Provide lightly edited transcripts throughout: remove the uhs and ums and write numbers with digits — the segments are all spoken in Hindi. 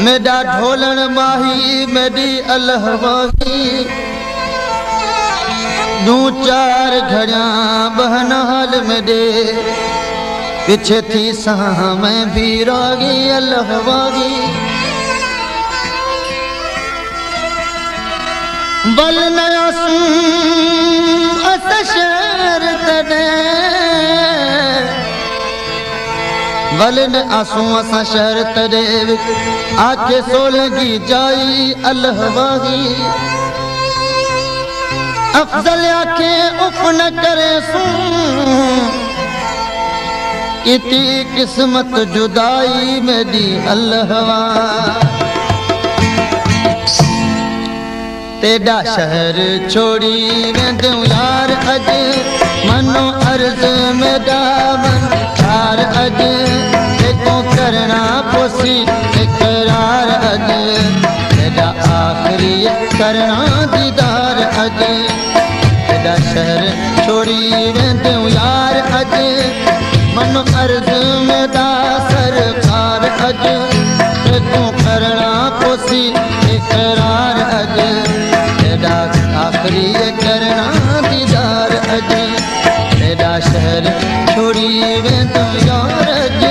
मेरा ढोलन माही मेरी अलहवाही दू चार घड़िया बहनाल मेरे पीछे थी सा मैं भी रागी अलहवागी बल नया शहर तने बल न आसू असा शहर तरे आके सोलगी जाई अलहवागी अफजल आखे उफ न करे सू इती किस्मत जुदाई मेरी अलहवा तेरा शहर छोड़ी वेंदू यार अज मनो अर्ज मेरा मन यार अज देखो करना पोसी इकरार अज तेरा आखिरी करना दीदार अज तेरा शहर छोड़ी वेंदू यार अज मनो अर्ज मेरा सरकार अज देखो करना पोसी इकरार अज आखिरी करना दीदार अज तेरा शहर छोड़ी वेंदू यार अज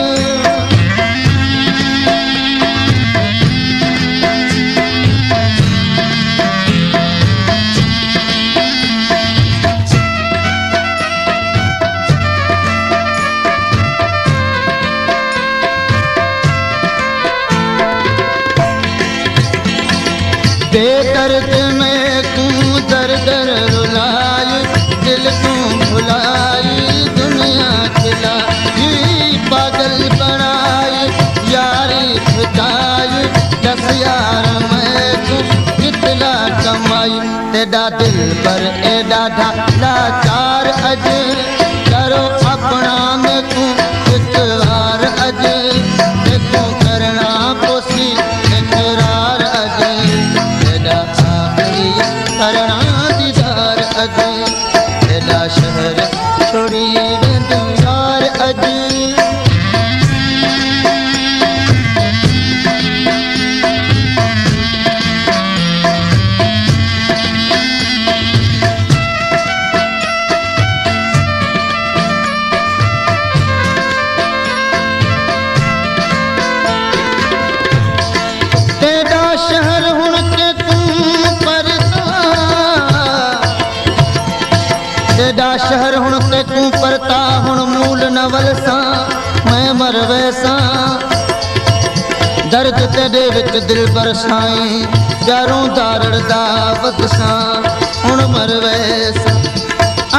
बेदर्द में तू दर दर रुलाई दिल तू भुलाई दुनिया खिलाई पागल बनाई यारी खुदाई दस यार मैं तू कितना कमाई तेरा दिल पर एडा ढाला चार अज करो अपना में तू इतवार अज देखो करना पोसी इकरार अज करना दीदार अज तेरा शहर छोड़ी वेंदू यार अज तेरा शहर हुण के तेरा शहर हुण ते तू परता हुण मूल नवल सा मैं मर वैसा दर्द तेरे विच दिल पर साई प्यारों दारड़ दावत सा हुण मर वैसा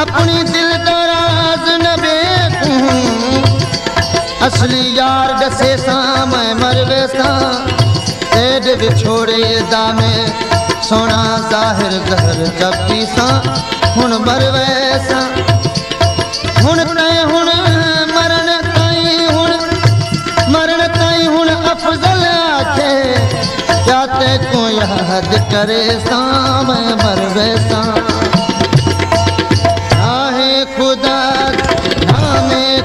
अपनी दिल दा राज न बेकूं असली यार दसे सा मैं मर वैसा तेरे विछोड़े दा में सोना जाहिर घर जपी सा हुण मर वैसा हुण तय हुण मरण ताई हुण अफजल आखे क्या ते को याद करे सा मैं मर वैसा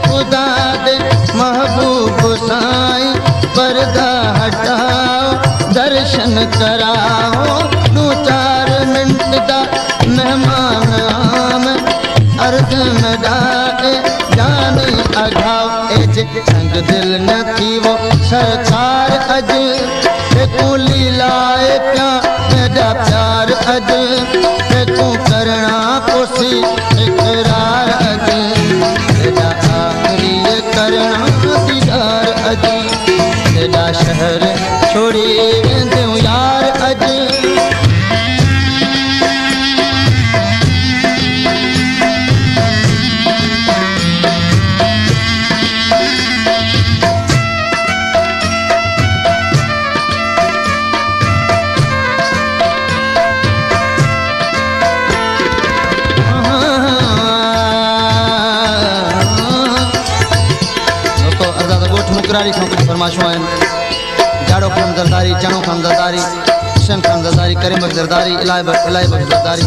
खुदा दे महबूब साई पर्दा हटाओ दर्शन कराओ दो चार मिनट दा मेहमान आम अर्ज में डाके जानी अघाव एज संग दिल न थी वो सरकार अज देखो लीलाए क्या मेरा प्यार अज देखो करना पोसी इकरार अज तेरा आखिरी करना दीदार अज तेरा शहर छोड़ी वेंदू यार अज मुकरारी खां कुछ फरमाइशूं आहिनि जाड़ो खान ज़रदारी चणो खान ज़रदारी हुसैन खान ज़रदारी करीम बख्श ज़रदारी इलाही बख्श ज़रदारी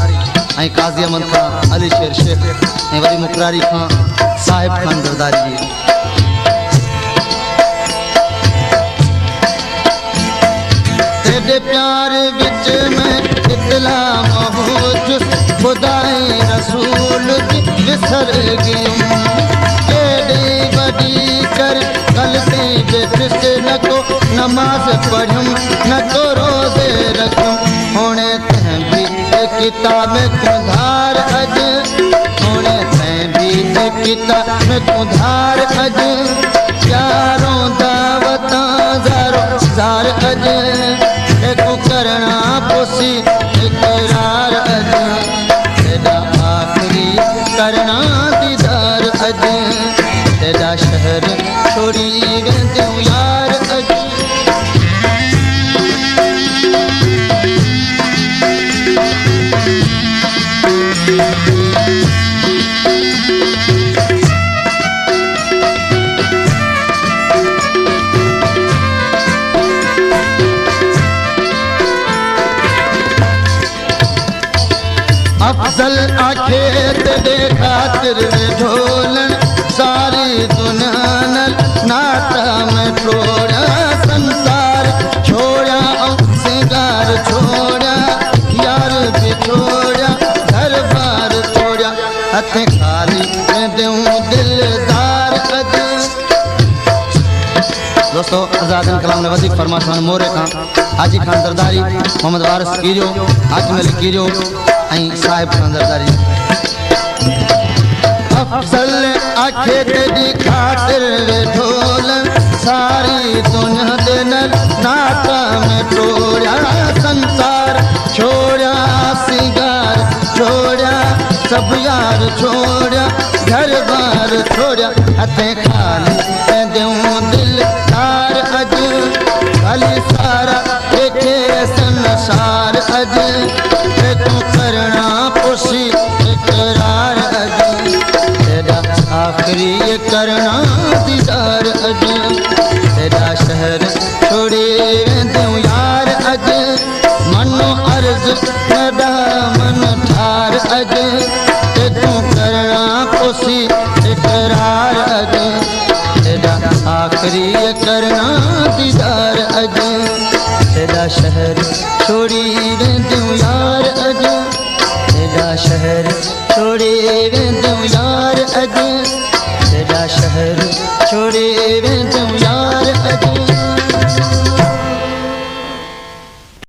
ऐं काज़ी अहमद खां अली शेर शेख ऐं वरी मुकरारी खां साहिब खान ज़रदारी जी प्यार विच में इतला मौजूद खुदाए रसूल जी विसर गयूं केॾी वॾी कर गलती बेफिस न को नमाज पढ़ूं न को रोज़े रखूं होने तैं भी किताब कुधार अज होने तैं भी किताब कुधार अज यारों दावतां ज़ारो ज़ार अज एकू करना पोसी इकरार अज तेरा आखिरी करना दीदार अज तेरा शहर छोड़ी वेंदूं यार अज अफजल आखे तेरे खातिर ढोलन सारी दुनिया नाता में छोड़ा संसार छोड़ा सिंगार छोड़ा यार भी छोड़ा घर बार छोड़ा हथ खाली दूं दिलदार अज दोस्तों आज़ाद कलाम ने वधीक फरमाशवान मोरे खां हाजी खान दरदारी मोहम्मद वारिस कीरियो हाकिम अली कीरियो साहिब खान दरदारी अफजल आखे तेरी खातिर ढोलन सारी दुनिया दे नाता में छोड़ा संसार छोड़ा सिंगार छोड़ा सब यार छोड़ा घर बार छोड़ा हथे खाली दूं दिलदार अज खाली सारा देखे संसार अज तू करना पोसी इकरार अज तेरा आखिरी करना दीदार अज तेरा शहर छोड़ी वेंदूं यार अज मनो अर्ज नदा मन ठार अज तू करना पोसी इकरार अज तेरा आखिरी करना दीदार अज तेरा शहर छोड़ी वेंदूं यार अज तेरा शहर छोड़ी वेंदूं यार अज तेरा शहर छोड़ी वेंदूं यार अज